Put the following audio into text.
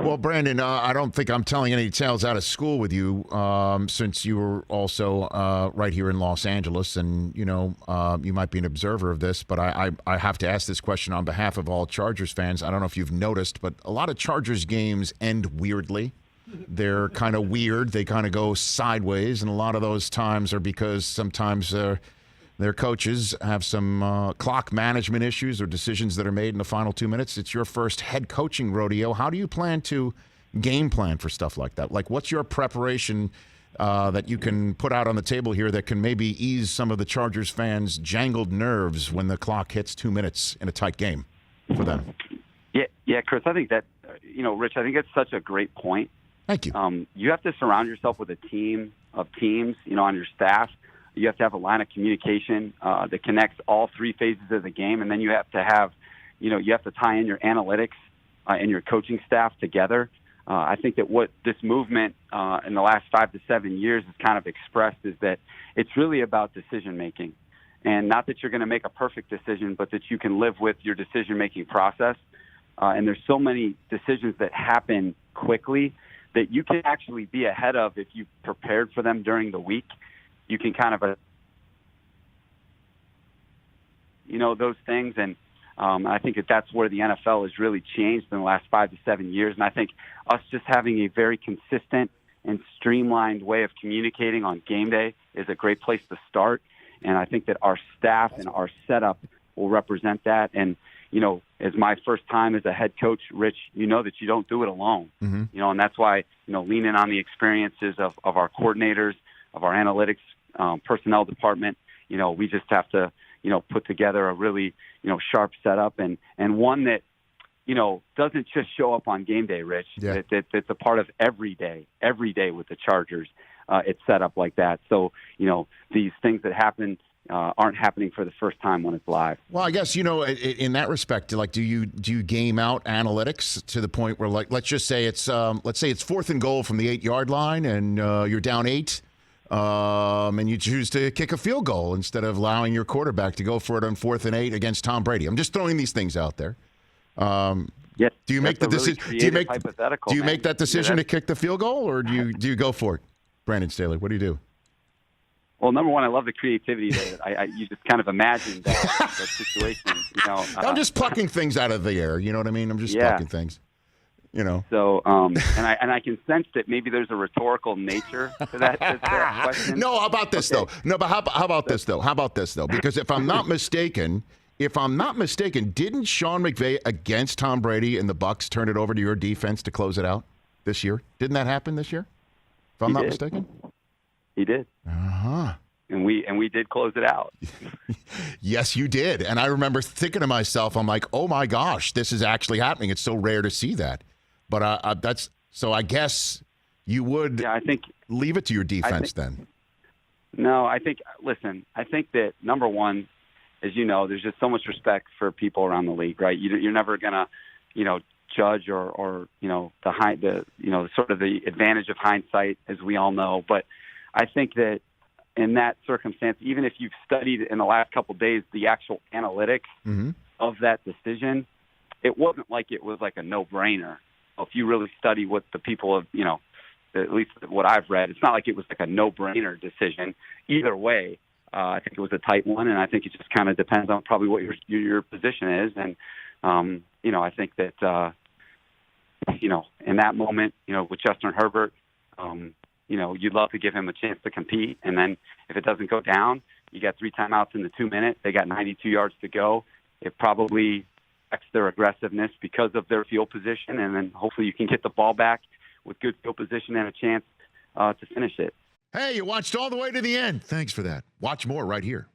Well, Brandon, I don't think I'm telling any tales out of school with you, since you were also right here in Los Angeles, and you might be an observer of this, but I have to ask this question on behalf of all Chargers fans. I don't know if you've noticed, but a lot of Chargers games end weirdly. They're kind of weird. They kind of go sideways, and a lot of those times are because sometimes their coaches have some clock management issues or decisions that are made in the final 2 minutes. It's your first head coaching rodeo. How do you plan to game plan for stuff like that? Like, what's your preparation that you can put out on the table here that can maybe ease some of the Chargers fans' jangled nerves when the clock hits 2 minutes in a tight game for them? Yeah, Chris, I think that, Rich, I think it's such a great point. Thank you. You have to surround yourself with a team of teams, on your staff. You have to have a line of communication that connects all three phases of the game, and then you have to have, you have to tie in your analytics and your coaching staff together. I think that what this movement in the last 5 to 7 years has kind of expressed is that it's really about decision making, and not that you're going to make a perfect decision, but that you can live with your decision making process. And there's so many decisions that happen quickly that you can actually be ahead of if you prepared for them during the week. You can kind of, those things. And I think that's where the NFL has really changed in the last 5 to 7 years. And I think us just having a very consistent and streamlined way of communicating on game day is a great place to start. And I think that our staff and our setup will represent that. And, as my first time as a head coach, Rich, that you don't do it alone. Mm-hmm. And that's why, leaning on the experiences of our coordinators, of our analytics personnel department, we just have to, put together a really, sharp setup and one that, doesn't just show up on game day, Rich. Yeah. It's a part of every day with the Chargers. It's set up like that. So, these things that happen aren't happening for the first time when it's live. Well, I guess, in that respect, like, do you game out analytics to the point where, like, let's say it's 4th and goal from the 8-yard line and you're down 8, and you choose to kick a field goal instead of allowing your quarterback to go for it on 4th and 8 against Tom Brady. I'm just throwing these things out there. Yes. Do you make the decision? Do you make that decision to kick the field goal, or do you go for it, Brandon Staley? What do you do? Well, number one, I love the creativity that you just kind of imagine that situation. I'm just plucking things out of the air. You know what I mean? I'm just plucking things. So, and I can sense that maybe there's a rhetorical nature to that question. No, how about this though? No, but how about this though? How about this though? Because if I'm not mistaken, didn't Sean McVay against Tom Brady and the Bucs turn it over to your defense to close it out this year? Didn't that happen this year? If I'm not mistaken. He did. Uh-huh. And we did close it out. Yes, you did. And I remember thinking to myself, I'm like, oh my gosh, this is actually happening. It's so rare to see that. But I guess you would leave it to your defense then. No, I think that number one, as you know, there's just so much respect for people around the league, right? You're never gonna, judge or the sort of the advantage of hindsight, as we all know. But I think that in that circumstance, even if you've studied in the last couple of days the actual analytics of that decision, it wasn't like it was like a no-brainer. If you really study what the people have, at least what I've read, it's not like it was like a no-brainer decision. Either way, I think it was a tight one, and I think it just kind of depends on probably what your position is. And, I think that, in that moment, with Justin Herbert, you'd love to give him a chance to compete. And then if it doesn't go down, you got 3 timeouts in the 2 minutes. They got 92 yards to go. It probably affects their aggressiveness because of their field position. And then hopefully you can get the ball back with good field position and a chance to finish it. Hey, you watched all the way to the end. Thanks for that. Watch more right here.